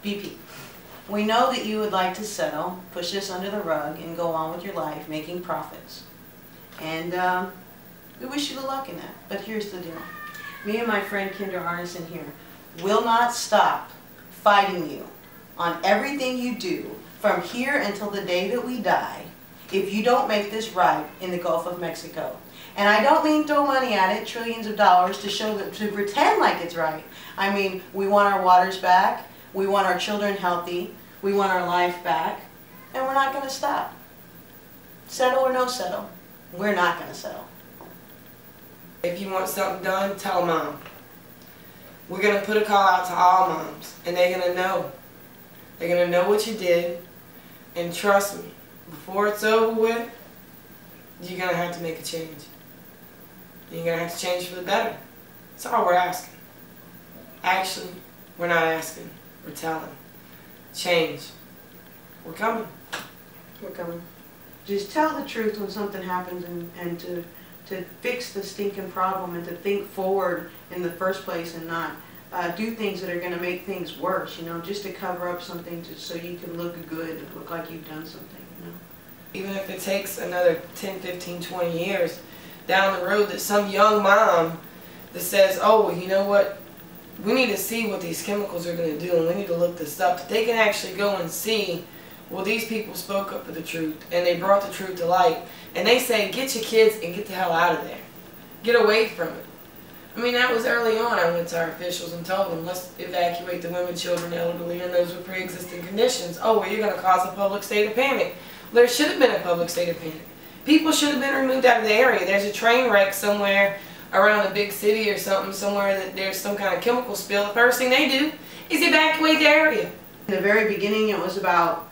BP, we know that you would like to settle, push this under the rug, and go on with your life making profits. And we wish you the luck in that. But here's the deal. Me and my friend Kindra Arnesen here will not stop fighting you on everything you do from here until the day that we die if you don't make this right in the Gulf of Mexico. And I don't mean throw money at it, trillions of dollars, to pretend like it's right. I mean, we want our waters back, we want our children healthy, we want our life back, and we're not going to stop. Settle or no settle, we're not going to settle. If you want something done, tell Mom. We're going to put a call out to all moms, and they're going to know. They're going to know what you did, and trust me, before it's over with, you're going to have to make a change. You're going to have to change for the better. That's all we're asking. Actually, we're not asking, we're telling. Change. We're coming. We're coming. Just tell the truth when something happens, and to fix the stinking problem, and to think forward in the first place, and not do things that are going to make things worse, you know, just to cover up something so you can look good, look like you've done something, you know. Even if it takes another 10, 15, 20 years down the road, that some young mom that says, oh, well, you know what, we need to see what these chemicals are going to do, and we need to look this up, that they can actually go and see, well, these people spoke up for the truth, and they brought the truth to light, and they say, get your kids and get the hell out of there. Get away from it. I mean, that was early on. I went to our officials and told them, let's evacuate the women, children, elderly, and those with pre-existing conditions. Oh, well, you're going to cause a public state of panic. Well, there should have been a public state of panic. People should have been removed out of the area. There's a train wreck somewhere around a big city or something, somewhere that there's some kind of chemical spill. The first thing they do is evacuate the area. In the very beginning, it was about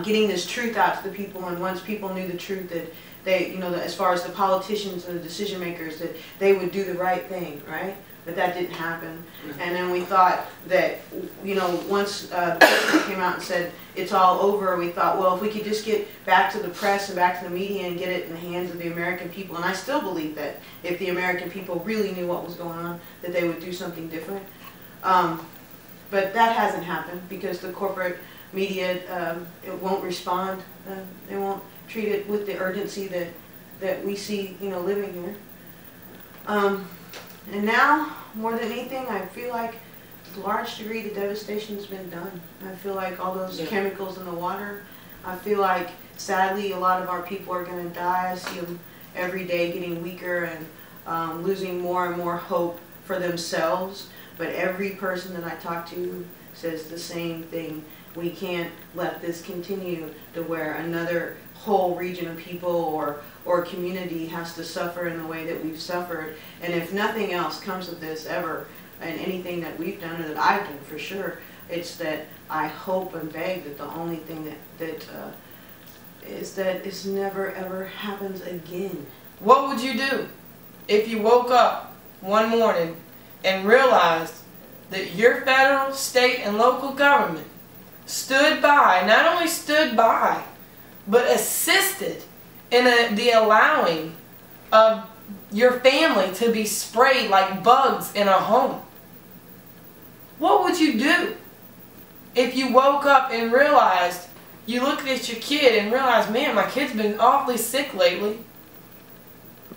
getting this truth out to the people, and once people knew the truth, that they, you know, as far as the politicians and the decision makers, that they would do the right thing, right? But that didn't happen. And then we thought that, you know, once the president came out and said it's all over, we thought, well, if we could just get back to the press and back to the media and get it in the hands of the American people. And I still believe that if the American people really knew what was going on, that they would do something different. But that hasn't happened because the corporate media, it won't respond. They won't treat it with the urgency that we see, you know, living here. And now, more than anything, I feel like to a large degree the devastation's been done. I feel like all those chemicals in the water, I feel like sadly a lot of our people are going to die. I see them every day getting weaker and losing more and more hope for themselves. But every person that I talk to says the same thing. We can't let this continue to where another whole region of people or community has to suffer in the way that we've suffered. And if nothing else comes of this ever, and anything that we've done or that I've done for sure, it's that I hope and beg that the only thing is that this never ever happens again. What would you do if you woke up one morning and realized that your federal, state, and local government stood by, not only stood by, but assisted in the allowing of your family to be sprayed like bugs in a home? What would you do if you woke up and realized, you looked at your kid and realized, man, my kid's been awfully sick lately.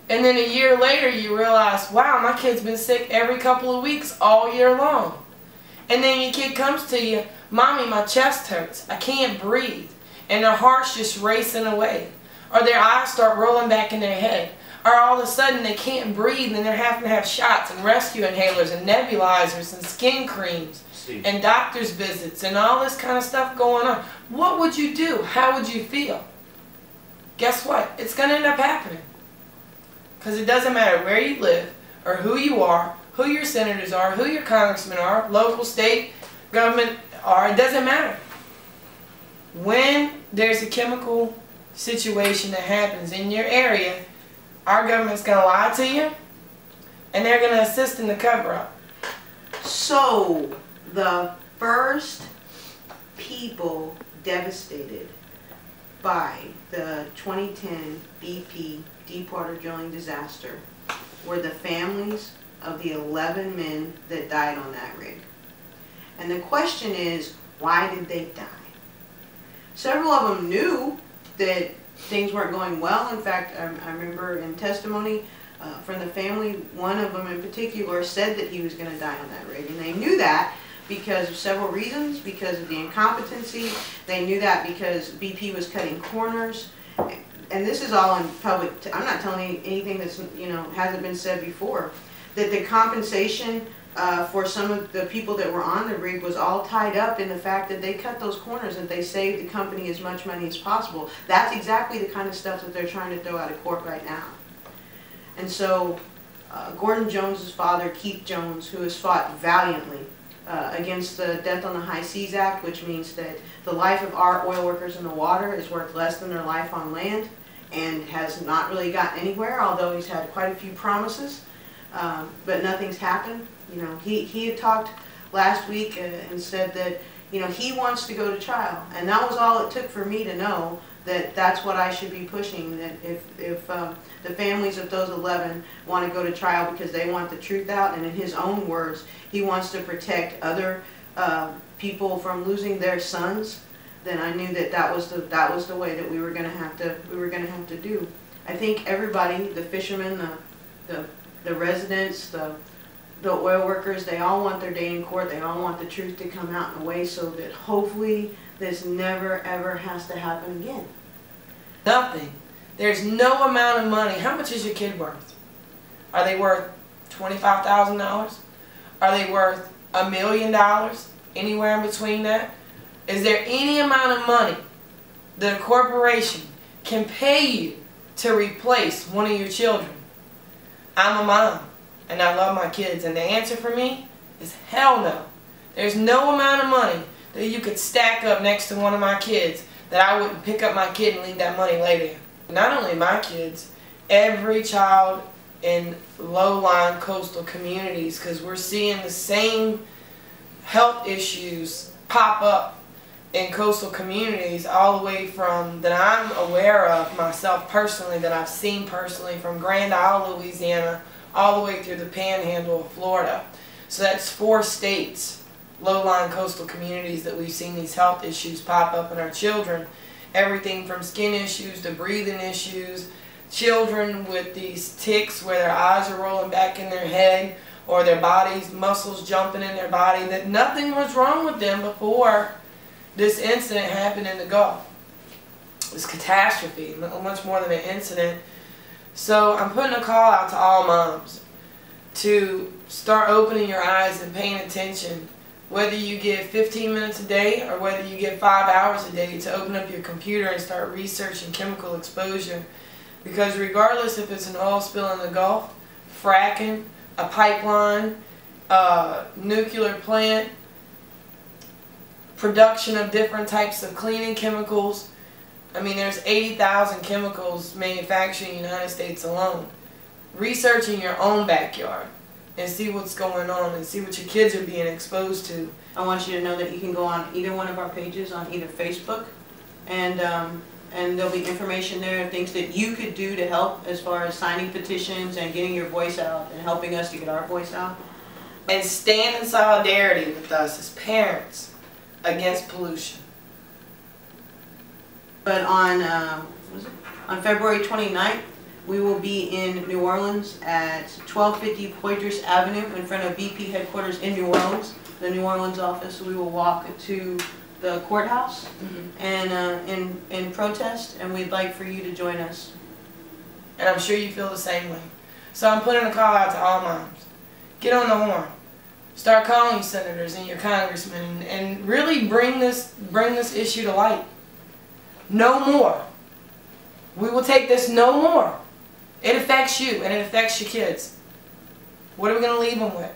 And then a year later you realize, wow, my kid's been sick every couple of weeks all year long. And then your kid comes to you, Mommy, my chest hurts, I can't breathe. And their heart's just racing away. Or their eyes start rolling back in their head. Or all of a sudden they can't breathe and they're having to have shots and rescue inhalers and nebulizers and skin creams and doctor's visits and all this kind of stuff going on. What would you do? How would you feel? Guess what? It's going to end up happening. Because it doesn't matter where you live or who you are, who your senators are, who your congressmen are, local, state, government are, it doesn't matter. When there's a chemical situation that happens in your area, our government's going to lie to you and they're going to assist in the cover-up. So, the first people devastated by the 2010 BP Deepwater Drilling Disaster were the families of the 11 men that died on that rig. And the question is, why did they die? Several of them knew that things weren't going well. In fact, I remember in testimony from the family, one of them in particular said that he was going to die on that rig. And they knew that because of several reasons, because of the incompetency. They knew that because BP was cutting corners. And this is all in public. I'm not telling anything that's, hasn't been said before. That the compensation for some of the people that were on the rig was all tied up in the fact that they cut those corners and they saved the company as much money as possible. That's exactly the kind of stuff that they're trying to throw out of court right now. And so Gordon Jones's father, Keith Jones, who has fought valiantly against the Death on the High Seas Act, which means that the life of our oil workers in the water is worth less than their life on land, and has not really gotten anywhere, although he's had quite a few promises, but nothing's happened. He had talked last week and said that he wants to go to trial, and that was all it took for me to know that that's what I should be pushing. That if the families of those 11 want to go to trial because they want the truth out, and in his own words, he wants to protect other people from losing their sons, then I knew that that was the way that we were going to have to do. I think everybody, the fishermen, the residents, the oil workers, they all want their day in court. They all want the truth to come out in a way so that hopefully this never ever has to happen again. Nothing. There's no amount of money. How much is your kid worth? Are they worth $25,000? Are they worth $1 million? Anywhere in between that? Is there any amount of money that a corporation can pay you to replace one of your children? I'm a mom, and I love my kids, and the answer for me is hell no. There's no amount of money that you could stack up next to one of my kids that I wouldn't pick up my kid and leave that money lay there. Not only my kids, every child in low-lying coastal communities, because we're seeing the same health issues pop up in coastal communities all the way from, that I'm aware of myself personally, that I've seen personally, from Grand Isle, Louisiana, all the way through the Panhandle of Florida. So that's 4 states, low-lying coastal communities, that we've seen these health issues pop up in our children. Everything from skin issues to breathing issues, children with these tics where their eyes are rolling back in their head, or their bodies, muscles jumping in their body, that nothing was wrong with them before this incident happened in the Gulf. It was catastrophe, much more than an incident. So I'm putting a call out to all moms to start opening your eyes and paying attention, whether you get 15 minutes a day or whether you get 5 hours a day, to open up your computer and start researching chemical exposure. Because regardless if it's an oil spill in the Gulf, fracking, a pipeline, nuclear plant, production of different types of cleaning chemicals. I mean, there's 80,000 chemicals manufactured in the United States alone. Research in your own backyard and see what's going on and see what your kids are being exposed to. I want you to know that you can go on either one of our pages on either Facebook, and there'll be information there, things that you could do to help as far as signing petitions and getting your voice out and helping us to get our voice out. And stand in solidarity with us as parents against pollution. But on February 29th, we will be in New Orleans at 1250 Poydras Avenue in front of BP headquarters in New Orleans, the New Orleans office. We will walk to the courthouse and in protest, and we'd like for you to join us. And I'm sure you feel the same way. So I'm putting a call out to all moms. Get on the horn. Start calling your senators and your congressmen and really bring this issue to light. No more. We will take this no more. It affects you and it affects your kids. What are we going to leave them with?